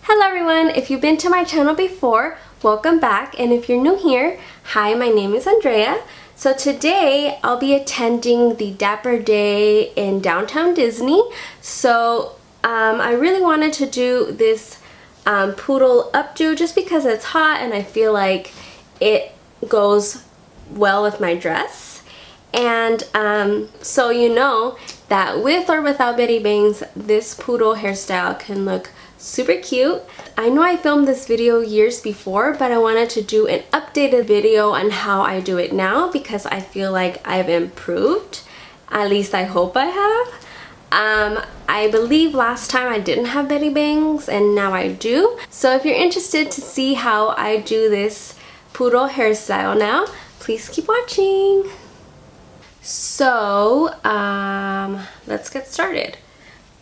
Hello everyone, if you've been to my channel before, welcome back, and if you're new here, hi, my name is Andrea. So today I'll be attending the Dapper Day in downtown Disney. So I really wanted to do this poodle updo just because it's hot and I feel like it goes well with my dress. And so you know that with or without Betty bangs, this poodle hairstyle can look super cute. I know I filmed this video years before, but I wanted to do an updated video on how I do it now because I feel like I've improved. At least I hope I have. I believe last time I didn't have Betty bangs and now I do. So if you're interested to see how I do this poodle hairstyle now, please keep watching. So let's get started.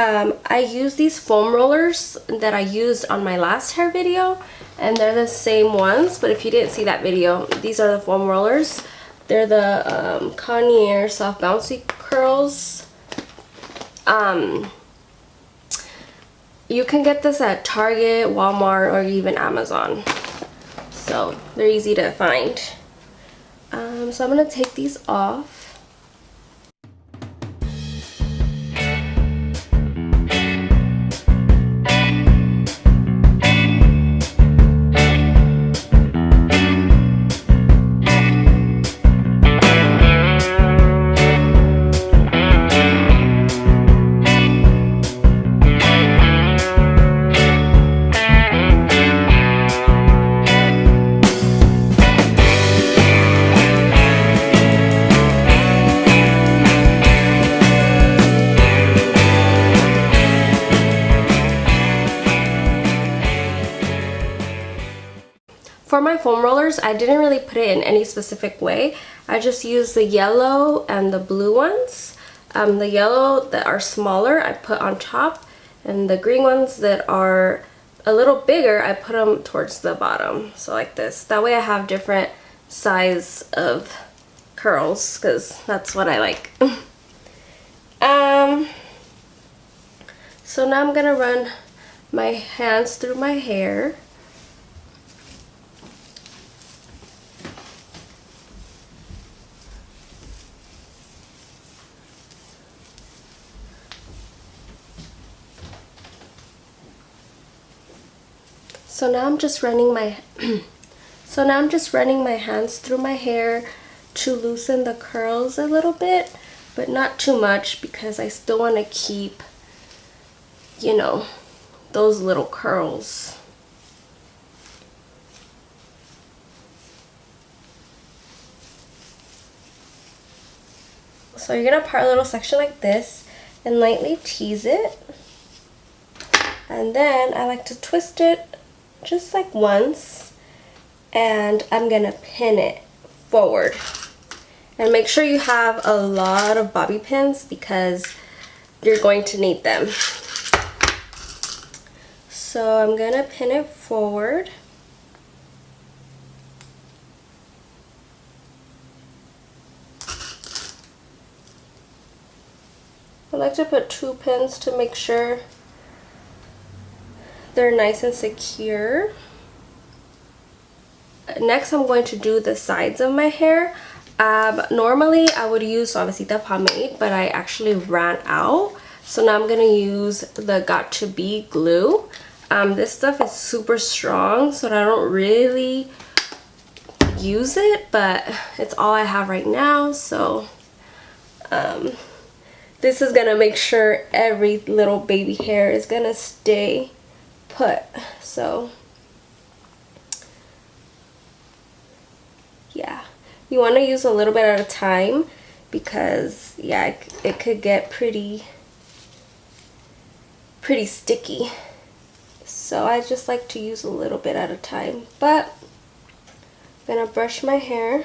I use these foam rollers that I used on my last hair video, and they're the same ones, but if you didn't see that video, these are the foam rollers. They're the Conair Soft Bouncy Curls. You can get this at Target, Walmart, or even Amazon. So they're easy to find. So I'm going to take these off. For my foam rollers, I didn't really put it in any specific way. I just used the yellow and the blue ones. The yellow that are smaller, I put on top, and the green ones that are a little bigger, I put them towards the bottom. So like this. That way I have different size of curls, because that's what I like. So now I'm gonna run my hands through my hair. So now I'm just running my hands through my hair to loosen the curls a little bit, but not too much because I still want to keep, you know, those little curls. So you're going to part a little section like this and lightly tease it. And then I like to twist it just like once, and I'm gonna pin it forward. And make sure you have a lot of bobby pins because you're going to need them. So I'm gonna pin it forward. I like to put 2 pins to make sure they're nice and secure. Next, I'm going to do the sides of my hair. Normally, I would use Suavecita pomade, but I actually ran out. So now I'm going to use the Got To Be glue. This stuff is super strong, so I don't really use it, but it's all I have right now. So this is going to make sure every little baby hair is going to stay put. So yeah, you want to use a little bit at a time because yeah, it could get pretty sticky. So I just like to use a little bit at a time, but I'm gonna brush my hair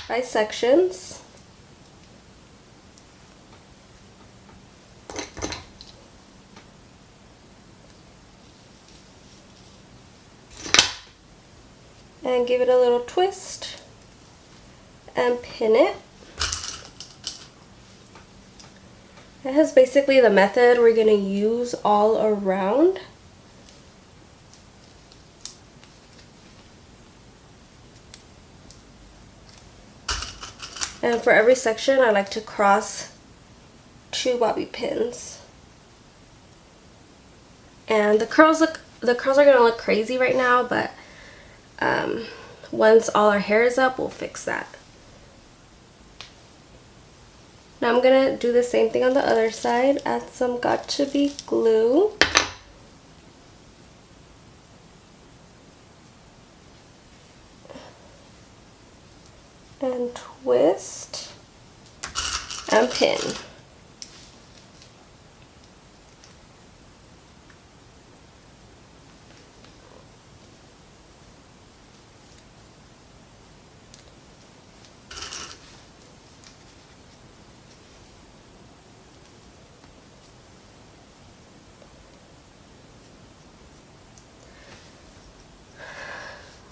by sections. And give it a little twist and pin it. That is basically the method we're going to use all around. And for every section, I like to cross 2 bobby pins. And the curls are gonna look crazy right now, but once all our hair is up, we'll fix that. Now I'm gonna do the same thing on the other side. Add some got-to-be glue. And twist and pin.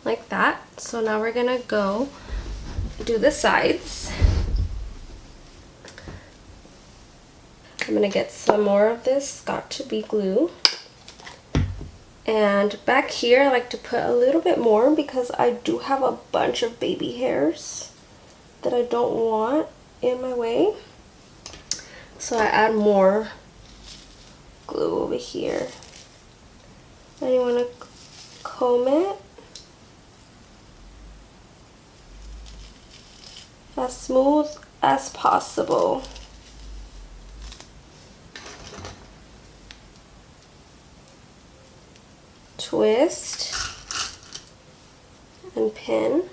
Like that. So now we're gonna go do the sides. I'm gonna get some more of this got-to-be glue. And back here I like to put a little bit more because I do have a bunch of baby hairs that I don't want in my way. So I add more glue over here. And you want to comb it as smooth as possible. Twist and pin.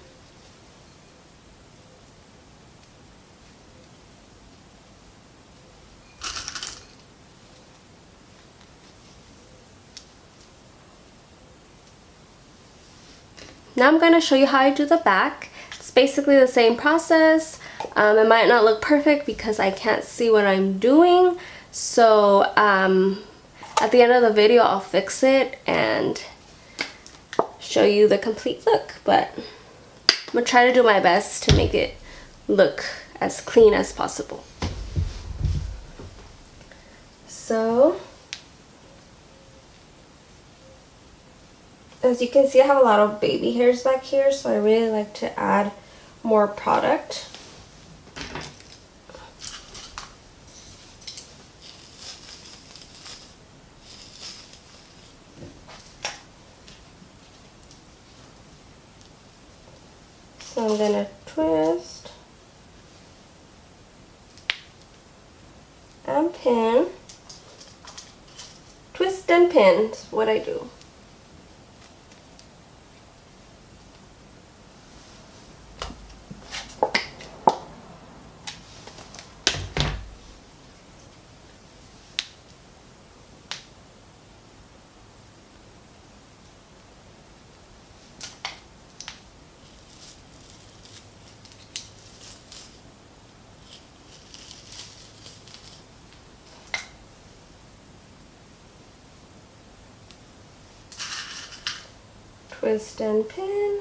Now I'm going to show you how I do the back. It's basically the same process. It might not look perfect because I can't see what I'm doing. So at the end of the video I'll fix it and show you the complete look. But I'm going to try to do my best to make it look as clean as possible. So as you can see, I have a lot of baby hairs back here, so I really like to add more product. So I'm gonna twist and pin. Twist and pin is what I do. Twist and pin.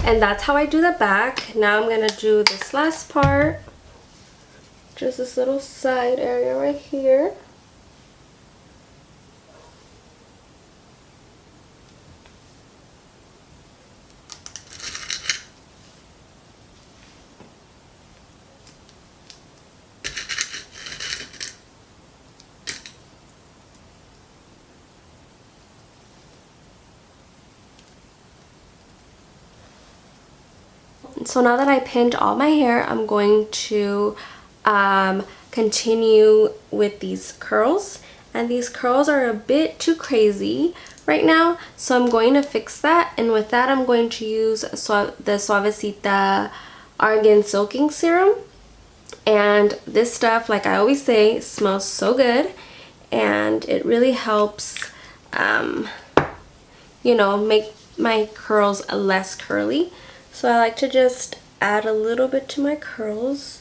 And that's how I do the back. Now I'm gonna do this last part. Just this little side area right here. So now that I pinned all my hair, I'm going to continue with these curls. And these curls are a bit too crazy right now, so I'm going to fix that. And with that, I'm going to use the Suavecita Argan Soaking Serum. And this stuff, like I always say, smells so good. And it really helps you know, make my curls less curly. So I like to just add a little bit to my curls.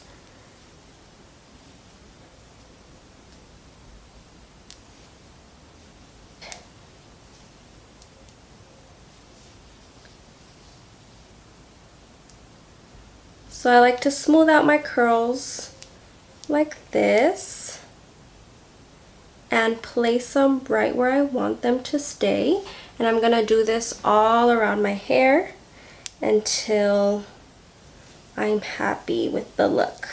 So I like to smooth out my curls like this and place them right where I want them to stay. And I'm gonna do this all around my hair until I'm happy with the look.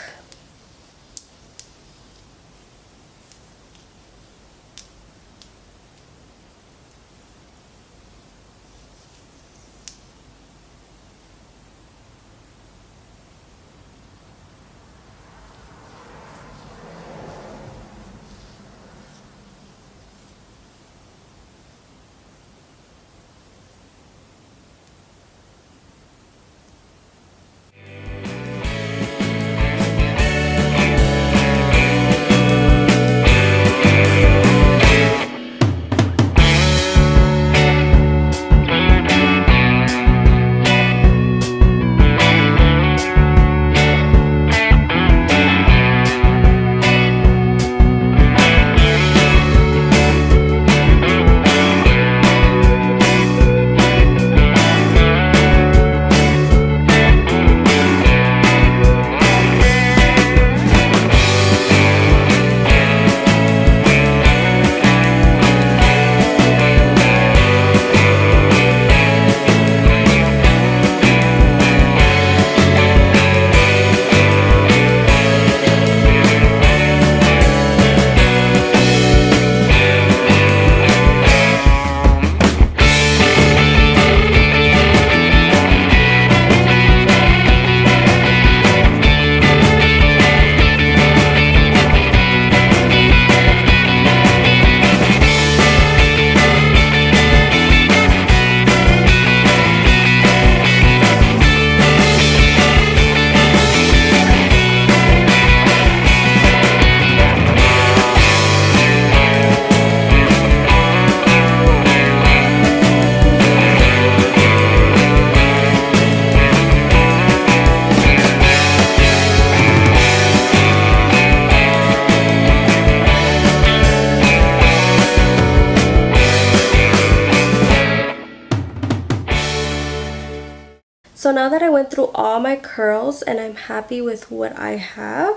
So now that I went through all my curls and I'm happy with what I have,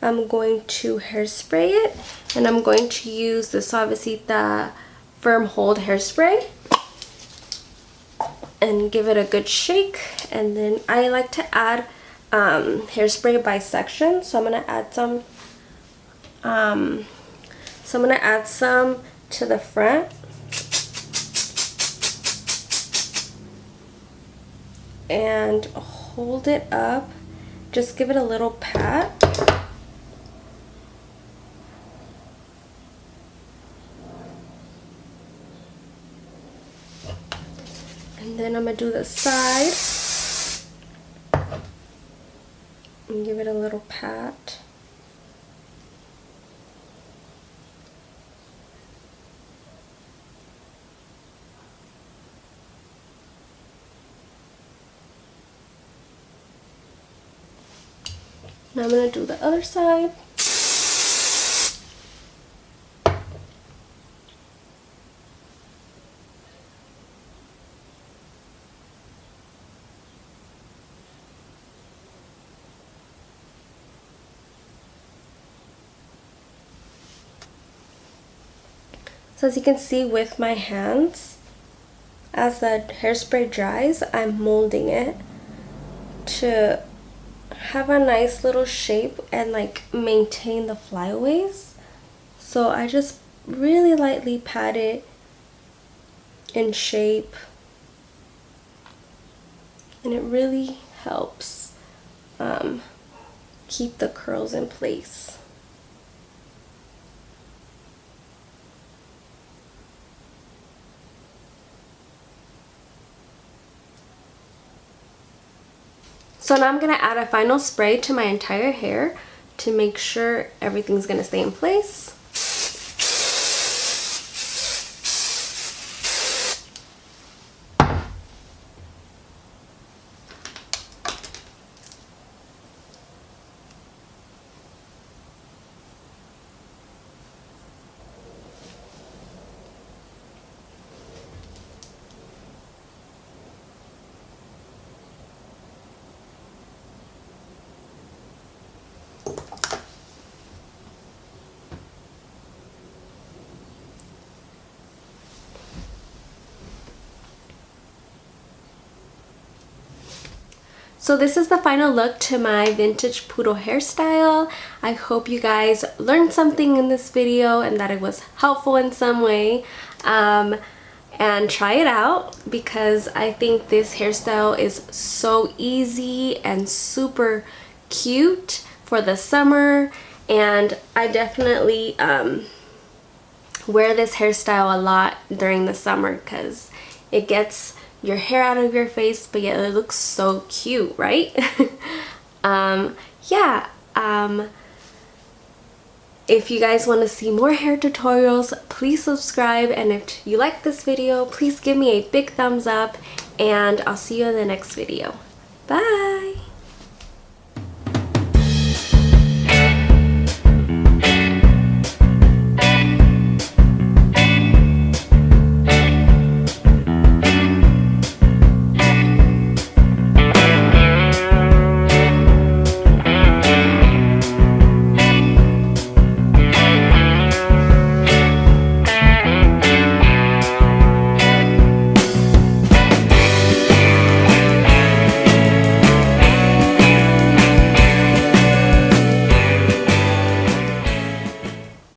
I'm going to hairspray it, and I'm going to use the Suavecita Firm Hold hairspray and give it a good shake. And then I like to add hairspray by section, so I'm gonna add some. To the front. And hold it up, just give it a little pat. And then I'm gonna do the side and give it a little pat. Now I'm going to do the other side. So as you can see with my hands, as the hairspray dries, I'm molding it to have a nice little shape and like maintain the flyaways. So I just really lightly pat it in shape, and it really helps keep the curls in place. So now I'm going to add a final spray to my entire hair to make sure everything's going to stay in place. So this is the final look to my vintage poodle hairstyle. I hope you guys learned something in this video and that it was helpful in some way. And try it out because I think this hairstyle is so easy and super cute for the summer, and I definitely wear this hairstyle a lot during the summer because it gets your hair out of your face, but yet it looks so cute, right? Yeah. If you guys want to see more hair tutorials, please subscribe, and if you like this video, please give me a big thumbs up, and I'll see you in the next video. Bye!